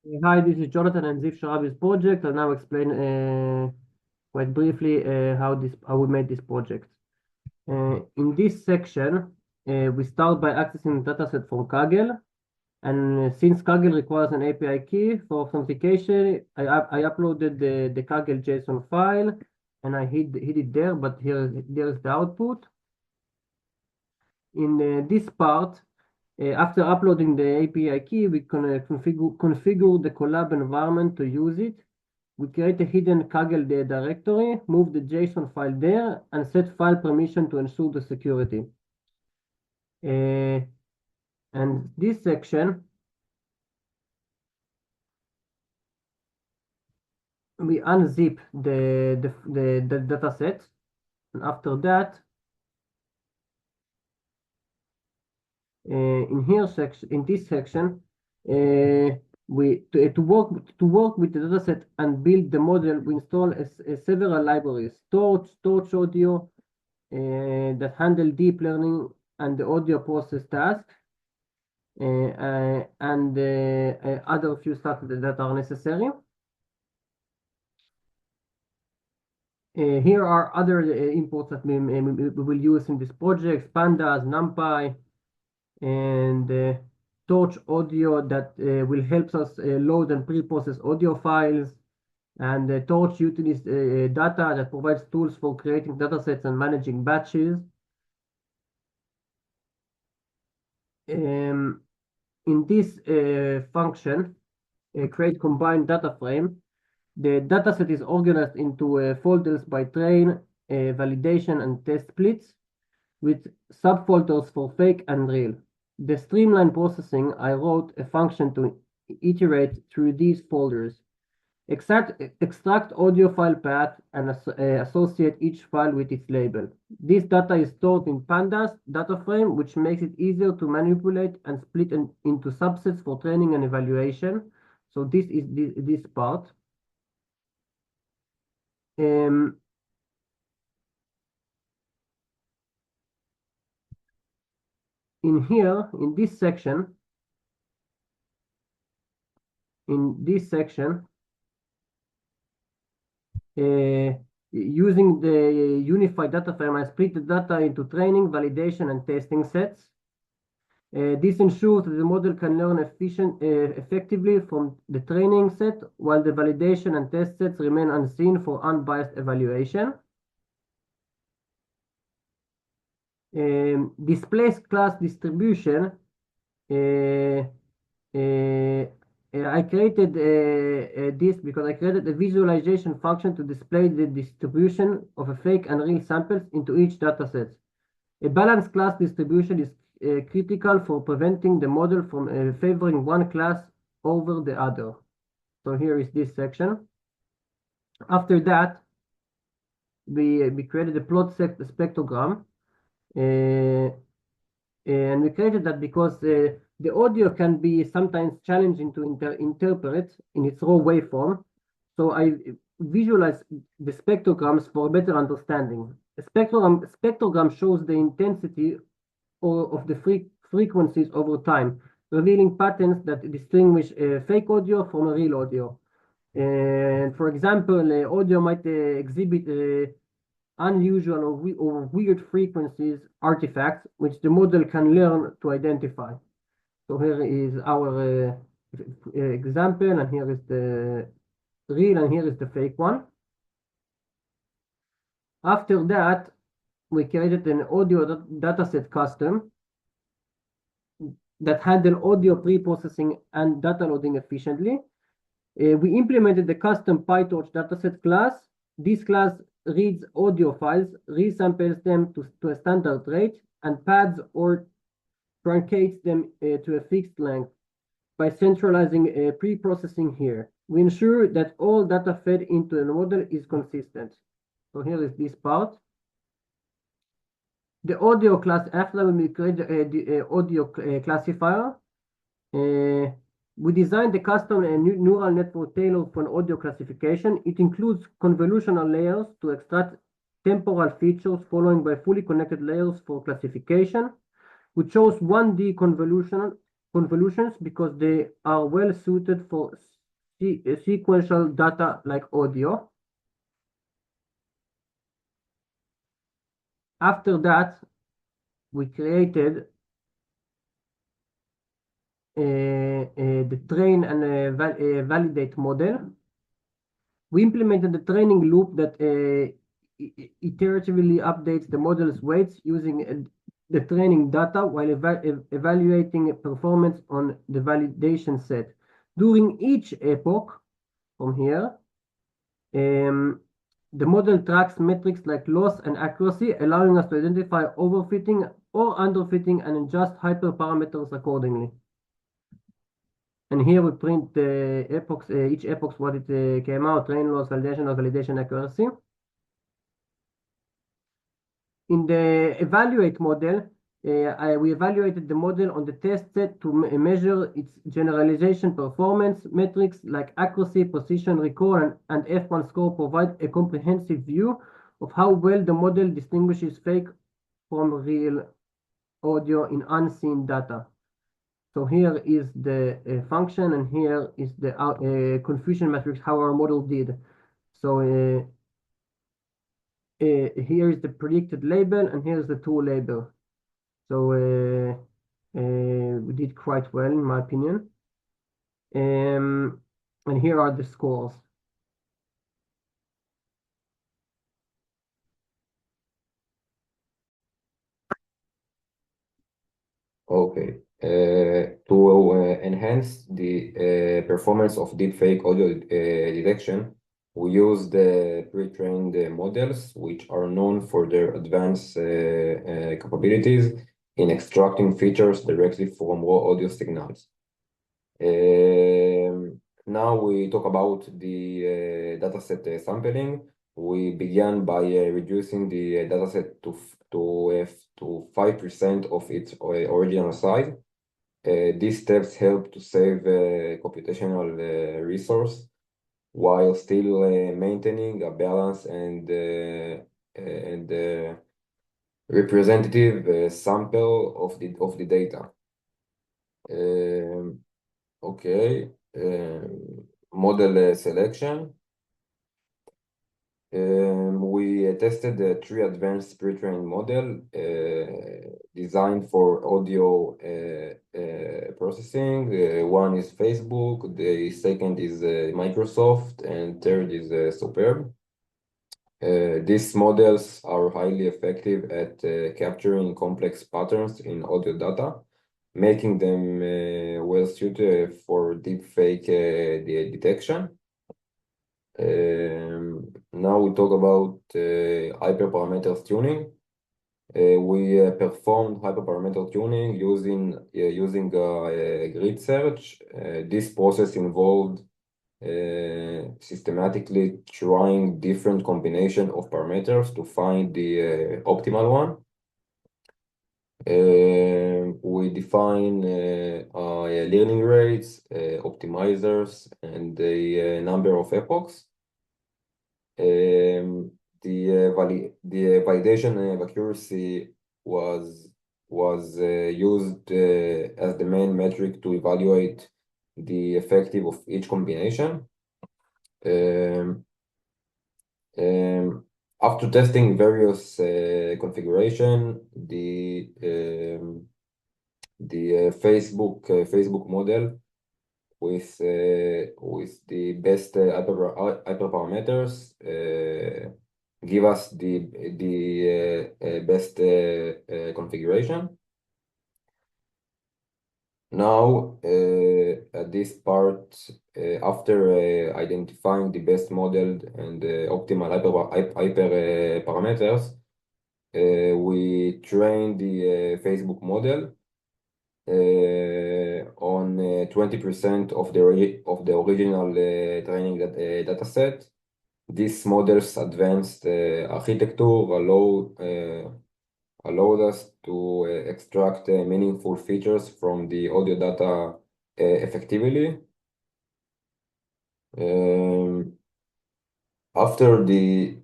Hi, this is Jonathan and Ziv Sharabi's project. I'll now explain quite briefly how we made this project. In this section, we start by accessing the dataset from Kaggle. And since Kaggle requires an API key for authentication, I uploaded the Kaggle JSON file and I hid it there, but there's the output. In this part, after uploading the API key, we can configure the collab environment to use it. We create a hidden Kaggle directory, move the JSON file there, and set file permission to ensure the security. And this section, we unzip the dataset, and after that, in this section, to work with the dataset and build the model, we install several libraries: Torch Audio that handle deep learning and the audio process task, and other few stuff that are necessary. Here are other imports that we will use in this project: Pandas, NumPy, and Torch Audio that will help us load and pre-process audio files, and Torch utilizes data that provides tools for creating datasets and managing batches. In this function, create combined data frame, the dataset is organized into folders by train, validation, and test splits, with subfolders for fake and real. The streamline processing, I wrote a function to iterate through these folders. Extract audio file path and associate each file with its label. This data is stored in Pandas data frame, which makes it easier to manipulate and split into subsets for training and evaluation. So this is this part. In here, in this section, using the unified data frame, I split the data into training, validation, and testing sets. This ensures that the model can learn effectively from the training set, while the validation and test sets remain unseen for unbiased evaluation. Displays class distribution. I created this because I created a visualization function to display the distribution of a fake and real samples into each dataset. A balanced class distribution is critical for preventing the model from favoring one class over the other. So here is this section. After that, we created a plot spectrogram, and we created that because the audio can be sometimes challenging to interpret in its raw waveform. So I visualize the spectrograms for better understanding. A spectrogram shows the intensity of the frequencies over time, revealing patterns that distinguish fake audio from real audio. And for example, audio might exhibit unusual or weird frequencies artifacts, which the model can learn to identify. So here is our example, and here is the real, and here is the fake one. After that, we created an audio dataset custom that handle audio pre-processing and data loading efficiently. We implemented the custom PyTorch dataset class. This class reads audio files, resamples them to a standard rate, and pads or truncates them to a fixed length. By centralizing pre-processing here, we ensure that all data fed into the model is consistent. So here is this part. The audio class, after we create the audio classifier, we designed the custom neural network tailored for an audio classification. It includes convolutional layers to extract temporal features, followed by fully connected layers for classification. We chose 1D convolutions because they are well suited for sequential data like audio. After that, we created the train and validate model. We implemented the training loop that iteratively updates the model's weights using the training data while evaluating performance on the validation set. During each epoch, from here, the model tracks metrics like loss and accuracy, allowing us to identify overfitting or underfitting and adjust hyperparameters accordingly. And here we print the epochs, each epochs, what it came out, train loss, validation, or validation accuracy. In the evaluate model, we evaluated the model on the test set to measure its generalization performance. Metrics like accuracy, precision, recall, and F1 score provide a comprehensive view of how well the model distinguishes fake from real audio in unseen data. So here is the function, and here is the confusion matrix, how our model did. So here is the predicted label, and here's the true label. So we did quite well, in my opinion. And here are the scores. Okay. To enhance the performance of deepfake audio detection, we use the pre-trained models, which are known for their advanced capabilities in extracting features directly from raw audio signals. Now we talk about the dataset sampling. We began by reducing the dataset to 5% of its original size. These steps help to save computational resource while still maintaining a balance and representative sample of the data. Okay, model selection. We tested the three advanced pre-trained model designed for audio processing. One is Facebook, the second is Microsoft, and third is Superb. These models are highly effective at capturing complex patterns in audio data, making them well suited for deepfake detection. Now we talk about hyperparameters tuning. We performed hyperparameter tuning using a grid search. This process involved systematically trying different combination of parameters to find the optimal one. We define learning rates, optimizers, and the number of epochs. The validation of accuracy was used as the main metric to evaluate the effective of each combination. After testing various configuration, the Facebook model with the best hyperparameters give us the best configuration. Now, at this part, after identifying the best model and optimal hyper parameters, we train the Facebook model on 20% of the original training data set. This model's advanced architecture allowed us to extract meaningful features from the audio data effectively. After the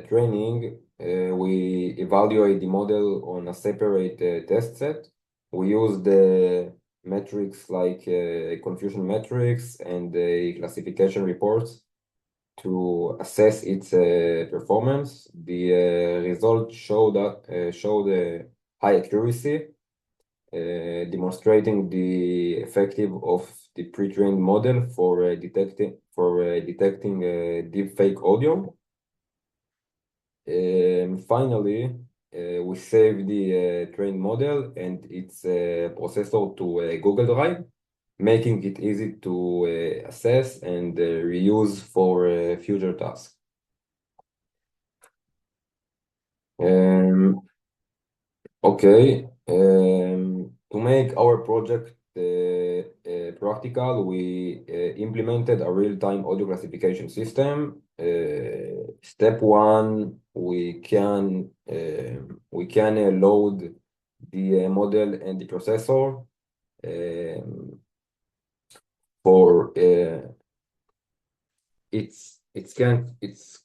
training, we evaluate the model on a separate test set. We use the metrics like confusion metrics and classification reports to assess its performance. The results showed high accuracy, demonstrating the effective of the pre-trained model for detecting deepfake audio. Finally, we saved the trained model and its processor to Google Drive, making it easy to assess and reuse for future tasks. Okay, to make our project practical, we implemented a real-time audio classification system. Step one, we can load the model and the processor for it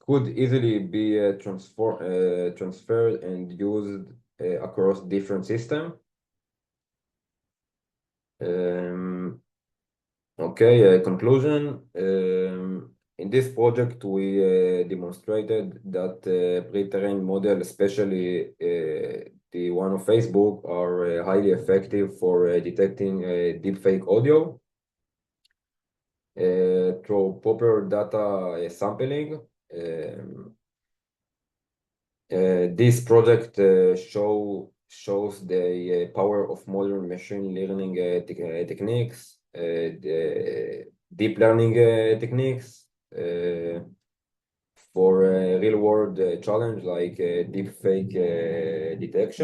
could easily be transferred and used across different systems. Okay, conclusion. In this project, we demonstrated that pre-trained model, especially the one of Facebook, are highly effective for detecting deepfake audio through proper data sampling. This project shows the power of modern machine learning techniques, the deep learning techniques for a real-world challenge like deepfake detection.